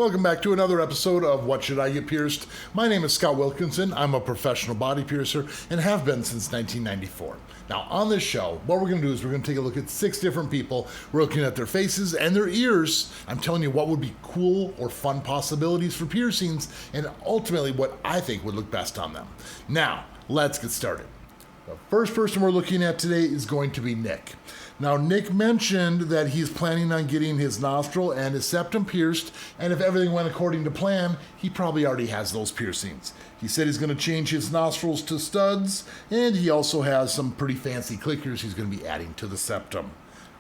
Welcome back to another episode of What Should I Get Pierced? My name is Scott Wilkinson. I'm a professional body piercer and have been since 1994. Now, on this show, what we're going to do is we're going to take a look at 6 different people. We're looking at their faces and their ears. I'm telling you what would be cool or fun possibilities for piercings and ultimately what I think would look best on them. Now, let's get started. The first person we're looking at today is going to be Nick. Now, Nick mentioned that he's planning on getting his nostril and his septum pierced, and if everything went according to plan, he probably already has those piercings. He said he's going to change his nostrils to studs, and he also has some pretty fancy clickers he's going to be adding to the septum.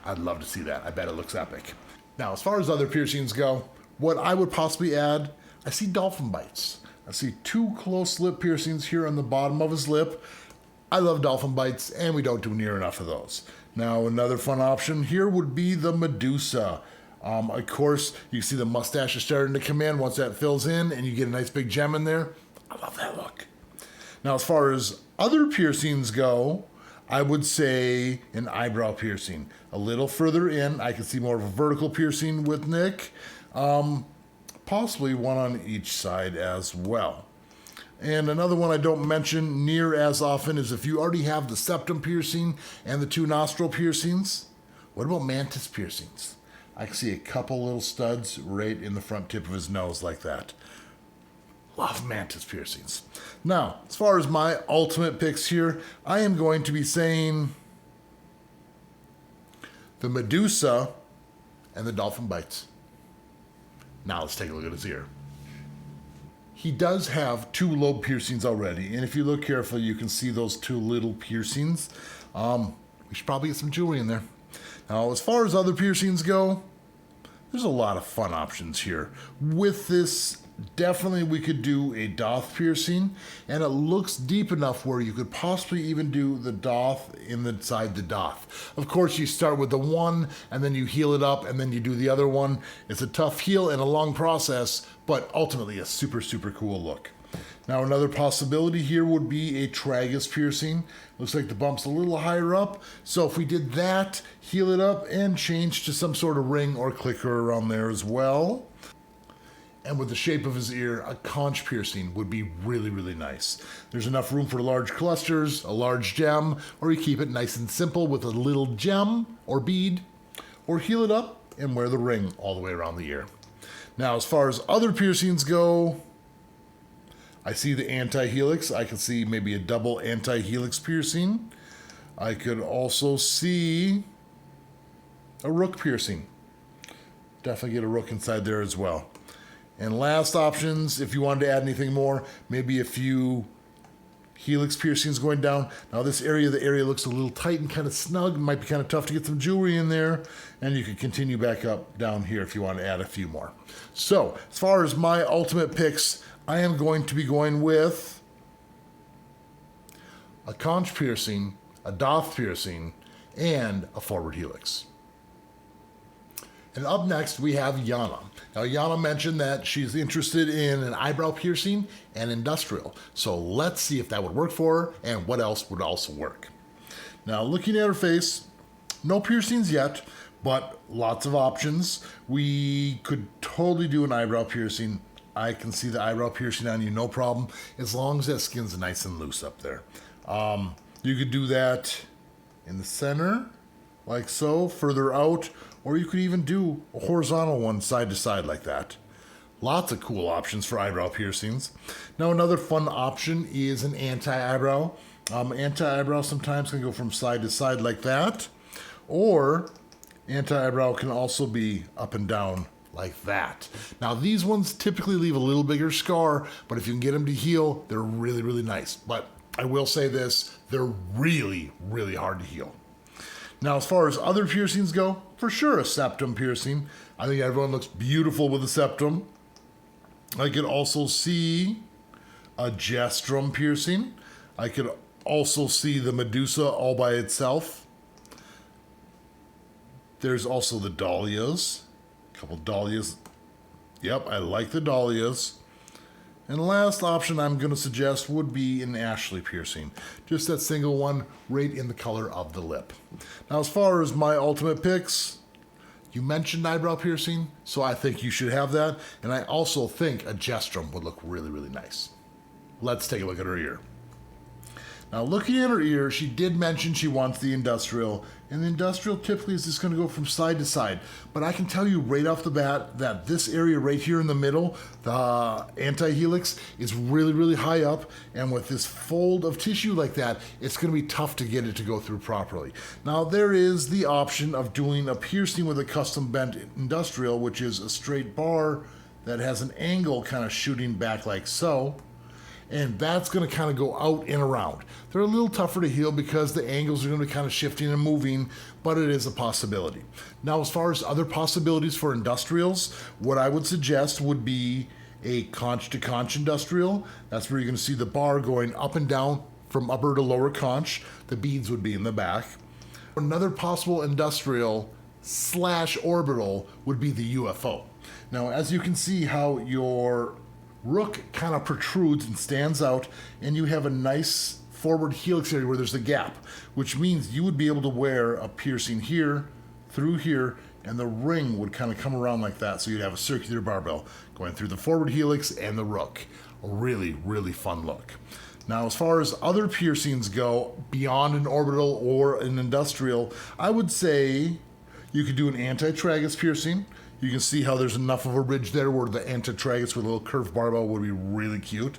I'd love to see that. I bet it looks epic. Now, as far as other piercings go, what I would possibly add, I see dolphin bites. I see 2 close lip piercings here on the bottom of his lip. I love dolphin bites, and we don't do near enough of those. Now, another fun option here would be the Medusa. Of course, you see the mustache is starting to come in once that fills in, and you get a nice big gem in there. I love that look. Now, as far as other piercings go, I would say an eyebrow piercing. A little further in, I can see more of a vertical piercing with Nick. Possibly one on each side as well. And another one I don't mention near as often is if you already have the septum piercing and the 2 nostril piercings, what about mantis piercings? I can see a couple little studs right in the front tip of his nose like that. Love mantis piercings. Now, as far as my ultimate picks here, I am going to be saying the Medusa and the dolphin bites. Now let's take a look at his ear. He does have 2 lobe piercings already, and if you look carefully, you can see those 2 little piercings. We should probably get some jewelry in there. Now, as far as other piercings go, there's a lot of fun options here. With this, definitely we could do a doth piercing, and it looks deep enough where you could possibly even do the doth inside the doth. Of course, you start with the one, and then you heal it up, and then you do the other one. It's a tough heal and a long process, but ultimately a super, super cool look. Now, another possibility here would be a tragus piercing. Looks like the bump's a little higher up, so if we did that, heal it up, and change to some sort of ring or clicker around there as well. And with the shape of his ear, a conch piercing would be really, really nice. There's enough room for large clusters, a large gem, or you keep it nice and simple with a little gem or bead, or heal it up and wear the ring all the way around the ear. Now, as far as other piercings go, I see the anti-helix. I can see maybe a double anti-helix piercing. I could also see a rook piercing. Definitely get a rook inside there as well. And last options, if you wanted to add anything more, maybe a few helix piercings going down. Now the area looks a little tight and kind of snug. It might be kind of tough to get some jewelry in there. And you can continue back up down here if you want to add a few more. So as far as my ultimate picks, I am going to be going with a conch piercing, a doth piercing, and a forward helix. And up next, we have Yana. Now, Yana mentioned that she's interested in an eyebrow piercing and industrial. So let's see if that would work for her and what else would also work. Now, looking at her face, no piercings yet, but lots of options. We could totally do an eyebrow piercing. I can see the eyebrow piercing on you, no problem, as long as that skin's nice and loose up there. You could do that in the center, like so, further out, or you could even do a horizontal one side to side like that. Lots of cool options for eyebrow piercings. Now, another fun option is an anti-eyebrow. Anti-eyebrow sometimes can go from side to side like that, or anti-eyebrow can also be up and down like that. Now, these ones typically leave a little bigger scar, but if you can get them to heal, they're really, really nice. But I will say this, they're really, really hard to heal. Now, as far as other piercings go, for sure a septum piercing. I think everyone looks beautiful with a septum. I could also see a gestrum piercing. I could also see the Medusa all by itself. There's also the dahlias. A couple dahlias. Yep, I like the dahlias. And the last option I'm going to suggest would be an Ashley piercing. Just that single one right in the color of the lip. Now, as far as my ultimate picks, You mentioned eyebrow piercing, so I think you should have that. And I also think a gesturum would look really, really nice. Let's take a look at her ear. Now, looking at her ear, she did mention she wants the industrial, and the industrial typically is just going to go from side to side. But I can tell you right off the bat that this area right here in the middle, the anti-helix, is really, really high up, and with this fold of tissue like that, it's going to be tough to get it to go through properly. Now, there is the option of doing a piercing with a custom bent industrial, which is a straight bar that has an angle kind of shooting back like so. And that's going to kind of go out and around. They're a little tougher to heal because the angles are going to be kind of shifting and moving, but it is a possibility. Now, as far as other possibilities for industrials, what I would suggest would be a conch to conch industrial. That's where you're going to see the bar going up and down from upper to lower conch. The beads would be in the back. Another possible industrial / orbital would be the UFO. Now, as you can see how your rook kind of protrudes and stands out, and you have a nice forward helix area where there's a gap, which means you would be able to wear a piercing here, through here, and the ring would kind of come around like that, so you'd have a circular barbell going through the forward helix and the rook. A really, really fun look. Now, as far as other piercings go, beyond an orbital or an industrial, I would say you could do an anti-tragus piercing. You can see how there's enough of a ridge there where the antitragus with a little curved barbell would be really cute.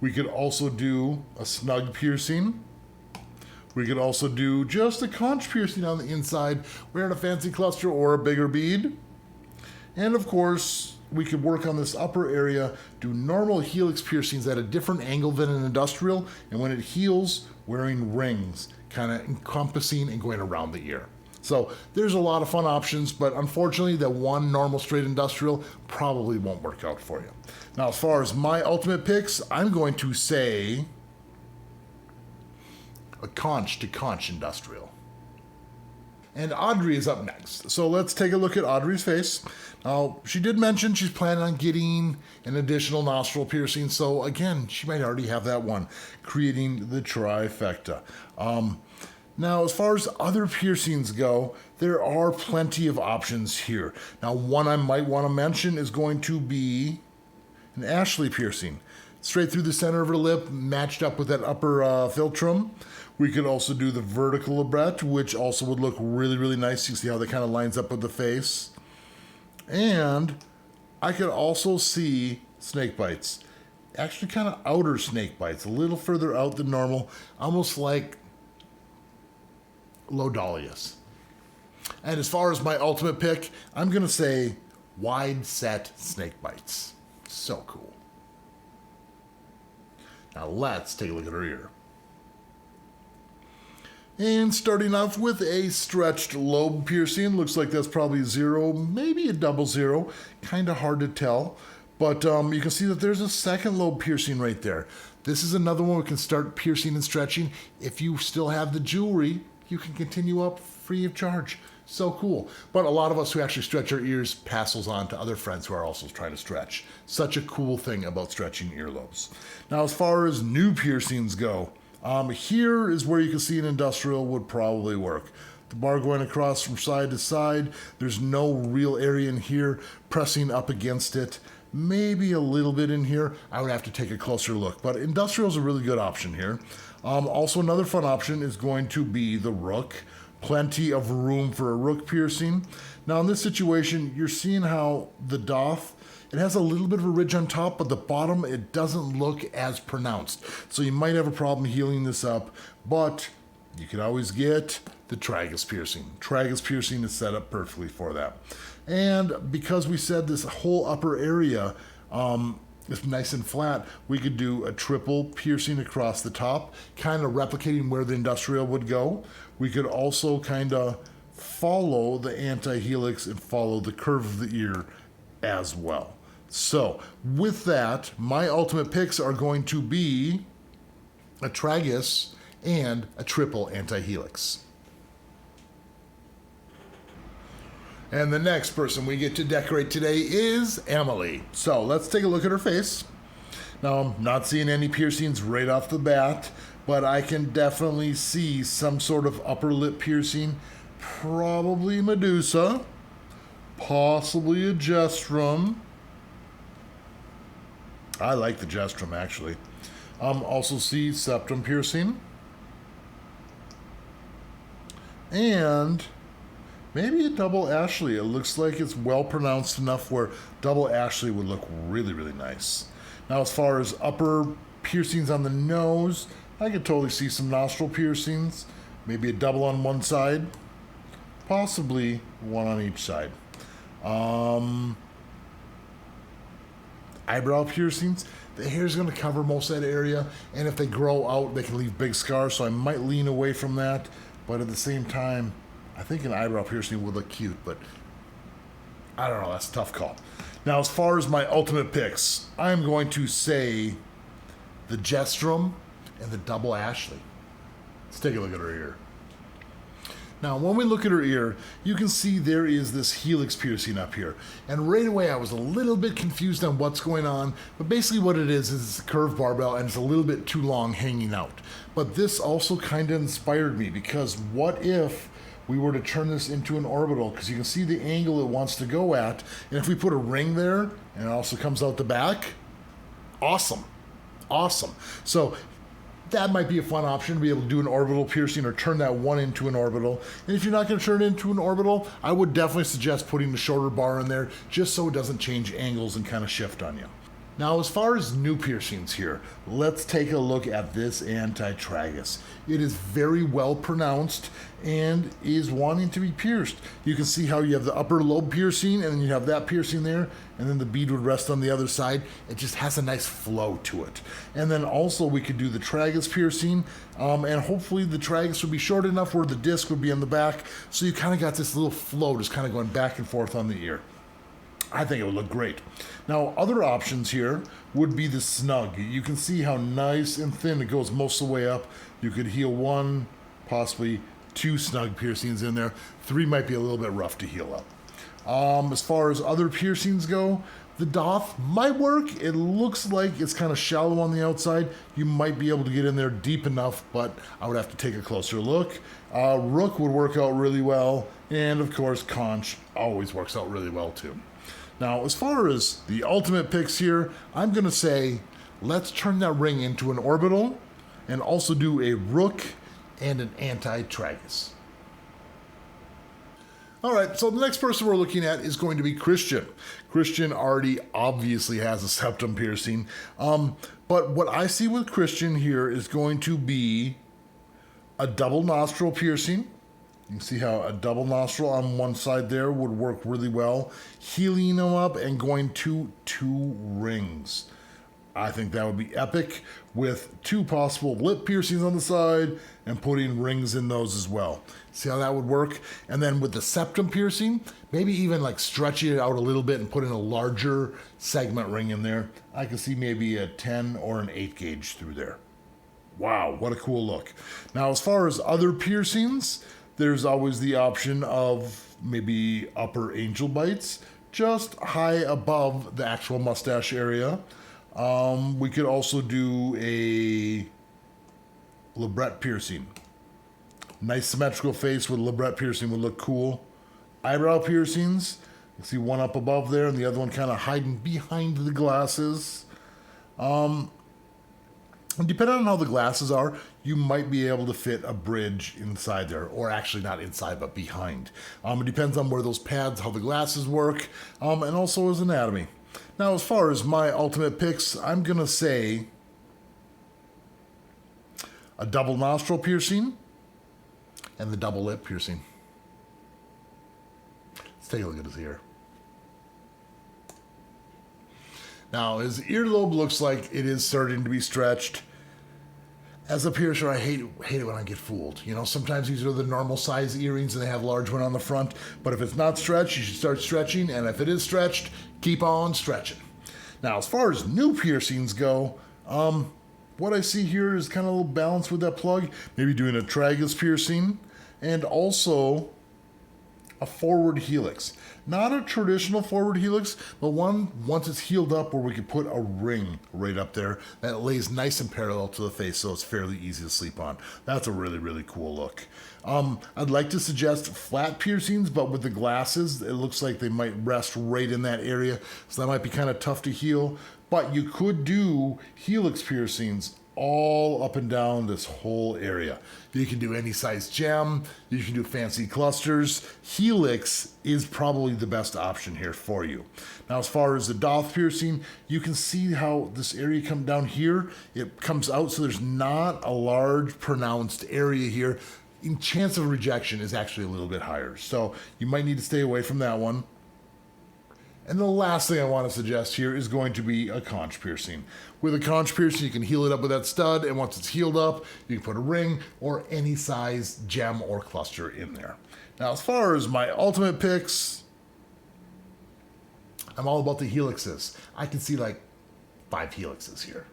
We could also do a snug piercing. We could also do just a conch piercing on the inside, wearing a fancy cluster or a bigger bead. And of course, we could work on this upper area, do normal helix piercings at a different angle than an industrial, and when it heals, wearing rings, kind of encompassing and going around the ear. So there's a lot of fun options, but unfortunately that one normal straight industrial probably won't work out for you. Now, as far as my ultimate picks, I'm going to say a conch to conch industrial. And Audrey is up next. So let's take a look at Audrey's face. Now, she did mention she's planning on getting an additional nostril piercing. So again, she might already have that one, creating the trifecta. Now, as far as other piercings go, there are plenty of options here. Now, one I might want to mention is going to be an Ashley piercing. Straight through the center of her lip, matched up with that upper philtrum. We could also do the vertical labret, which also would look really, really nice. You see how that kind of lines up with the face. And I could also see snake bites. Actually kind of outer snake bites, a little further out than normal, almost like Lodalius. And as far as my ultimate pick, I'm going to say wide set snake bites. So cool. Now let's take a look at her ear. And starting off with a stretched lobe piercing. Looks like that's probably 0, maybe a double 0. Kind of hard to tell. But you can see that there's a second lobe piercing right there. This is another one we can start piercing and stretching. If you still have the jewelry, you can continue up free of charge. So cool. But a lot of us who actually stretch our ears pass those on to other friends who are also trying to stretch. Such a cool thing about stretching earlobes. Now, as far as new piercings go, here is where you can see an industrial would probably work. The bar going across from side to side. There's no real area in here pressing up against it. Maybe a little bit in here. I would have to take a closer look. But industrial is a really good option here. Also, another fun option is going to be the rook. Plenty of room for a rook piercing. Now, in this situation, you're seeing how the doff, it has a little bit of a ridge on top, but the bottom, it doesn't look as pronounced. So you might have a problem healing this up, but you can always get the tragus piercing. Tragus piercing is set up perfectly for that. And because we said this whole upper area is nice and flat, we could do a triple piercing across the top, kind of replicating where the industrial would go. We could also kind of follow the anti-helix and follow the curve of the ear as well. So with that, my ultimate picks are going to be a tragus and a triple anti-helix. And the next person we get to decorate today is Emily. So let's take a look at her face. Now, I'm not seeing any piercings right off the bat, but I can definitely see some sort of upper lip piercing, probably Medusa, Possibly a Jestrum. I like the Jestrum, actually. Also see septum piercing. And maybe a double Ashley. It looks like it's well pronounced enough where double Ashley would look really, really nice. Now, as far as upper piercings on the nose, I could totally see some nostril piercings. Maybe a double on one side. Possibly one on each side. Eyebrow piercings. The hair's going to cover most of that area, and if they grow out, they can leave big scars, so I might lean away from that. But at the same time, I think an eyebrow piercing would look cute, but I don't know. That's a tough call. Now, as far as my ultimate picks, I'm going to say the Jestrum and the double Ashley. Let's take a look at her ear. Now, when we look at her ear, you can see there is this helix piercing up here. And right away, I was a little bit confused on what's going on. But basically what it is it's a curved barbell and it's a little bit too long hanging out. But this also kind of inspired me because what if we were to turn this into an orbital? Because you can see the angle it wants to go at. And if we put a ring there and it also comes out the back, awesome. Awesome. So that might be a fun option to be able to do an orbital piercing or turn that one into an orbital. And if you're not going to turn it into an orbital, I would definitely suggest putting the shorter bar in there just so it doesn't change angles and kind of shift on you. Now, as far as new piercings here, let's take a look at this antitragus. It is very well pronounced and is wanting to be pierced. You can see how you have the upper lobe piercing and then you have that piercing there, and then the bead would rest on the other side. It just has a nice flow to it. And then also we could do the tragus piercing, and hopefully the tragus would be short enough where the disc would be on the back, so you kind of got this little flow just kind of going back and forth on the ear. I think it would look great. Now, other options here would be the snug. You can see how nice and thin it goes most of the way up. You could heal one, possibly two snug piercings in there. Three might be a little bit rough to heal up. As far as other piercings go, the doff might work. It looks like it's kind of shallow on the outside. You might be able to get in there deep enough, but I would have to take a closer look. Rook would work out really well. And of course, conch always works out really well too. Now, as far as the ultimate picks here, I'm going to say let's turn that ring into an orbital and also do a rook and an antitragus. All right, so the next person we're looking at is going to be Christian. Christian already obviously has a septum piercing, but what I see with Christian here is going to be a double nostril piercing. You can see how a double nostril on one side there would work really well. Healing them up and going to two rings. I think that would be epic with two possible lip piercings on the side and putting rings in those as well. See how that would work? And then with the septum piercing, maybe even like stretching it out a little bit and putting a larger segment ring in there. I can see maybe a 10 or an 8 gauge through there. Wow, what a cool look. Now, as far as other piercings, there's always the option of maybe upper angel bites, just high above the actual mustache area. We could also do a labret piercing. Nice symmetrical face with labret piercing would look cool. Eyebrow piercings. You can see one up above there and the other one kind of hiding behind the glasses. And depending on how the glasses are, you might be able to fit a bridge inside there, or actually not inside, but behind. It depends on where those pads, how the glasses work, and also his anatomy. Now, as far as my ultimate picks, I'm going to say a double nostril piercing and the double lip piercing. Let's take a look at his ear. Now, his earlobe looks like it is starting to be stretched. As a piercer, I hate it when I get fooled. You know, sometimes these are the normal size earrings and they have a large one on the front. But if it's not stretched, you should start stretching. And if it is stretched, keep on stretching. Now, as far as new piercings go, what I see here is kind of a little balance with that plug. Maybe doing a tragus piercing and also a forward helix. Not a traditional forward helix, but one once it's healed up where we could put a ring right up there that lays nice and parallel to the face so it's fairly easy to sleep on. That's a really, really cool look. I'd like to suggest flat piercings, but with the glasses, it looks like they might rest right in that area, so that might be kind of tough to heal. But you could do helix piercings all up and down this whole area. You can do any size gem, you can do fancy clusters. Helix is probably the best option here for you. Now, as far as the doth piercing, you can see how this area comes down here. It comes out, so there's not a large pronounced area here. In chance of rejection is actually a little bit higher, so you might need to stay away from that one. And the last thing I want to suggest here is going to be a conch piercing. With a conch piercing, you can heal it up with that stud, and once it's healed up, you can put a ring or any size gem or cluster in there. Now, as far as my ultimate picks, I'm all about the helixes. I can see like 5 helixes here.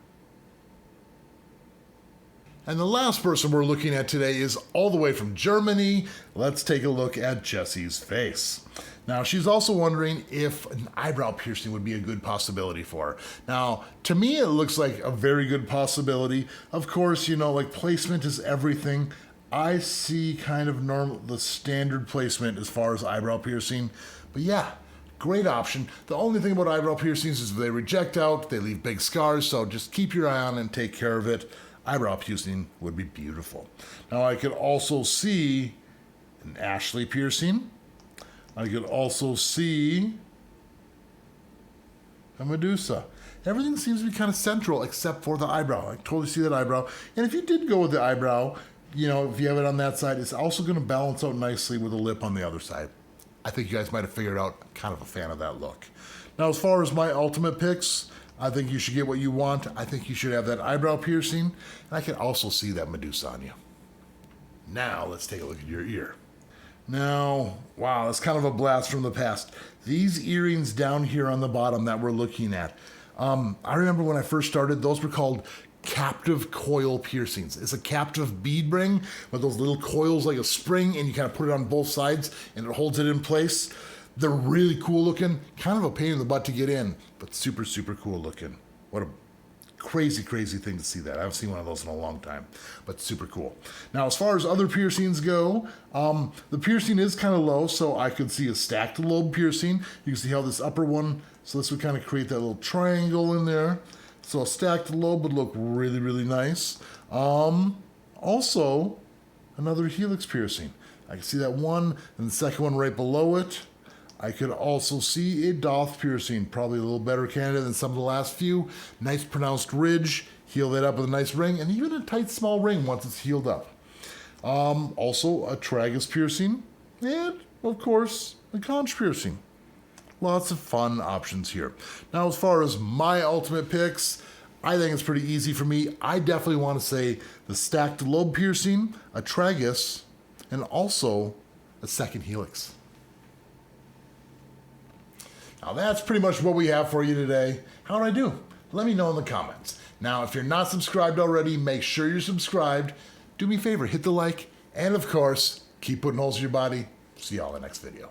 And the last person we're looking at today is all the way from Germany. Let's take a look at Jessie's face. Now, she's also wondering if an eyebrow piercing would be a good possibility for her. Now, to me, it looks like a very good possibility. Of course, you know, like placement is everything. I see kind of the standard placement as far as eyebrow piercing. But yeah, great option. The only thing about eyebrow piercings is if they reject out, they leave big scars. So just keep your eye on and take care of it. Eyebrow piercing would be beautiful. Now, I could also see an Ashley piercing. I could also see a Medusa. Everything seems to be kind of central except for the eyebrow. I totally see that eyebrow. And if you did go with the eyebrow, you know, if you have it on that side, it's also going to balance out nicely with a lip on the other side. I think you guys might have figured out, kind of a fan of that look. Now, as far as my ultimate picks, I think you should get what you want. I think you should have that eyebrow piercing. And I can also see that Medusa on you. Now, let's take a look at your ear. Now, wow, that's kind of a blast from the past. These earrings down here on the bottom that we're looking at, I remember when I first started, those were called captive coil piercings. It's a captive bead ring with those little coils like a spring, and you kind of put it on both sides and it holds it in place. They're really cool looking, kind of a pain in the butt to get in, but super, super cool looking. What a crazy, crazy thing to see that. I haven't seen one of those in a long time, but super cool. Now, as far as other piercings go, the piercing is kind of low, so I could see a stacked lobe piercing. You can see how this upper one, so this would kind of create that little triangle in there. So a stacked lobe would look really, really nice. Also, another helix piercing. I can see that one, and the second one right below it. I could also see a doth piercing, probably a little better candidate than some of the last few. Nice pronounced ridge, heal that up with a nice ring, and even a tight small ring once it's healed up. Also a tragus piercing, and of course a conch piercing. Lots of fun options here. Now, as far as my ultimate picks, I think it's pretty easy for me. I definitely want to say the stacked lobe piercing, a tragus, and also a second helix. Now, that's pretty much what we have for you today. How did I do? Let me know in the comments. Now, if you're not subscribed already, make sure you're subscribed. Do me a favor, hit the like, and of course, keep putting holes in your body. See y'all in the next video.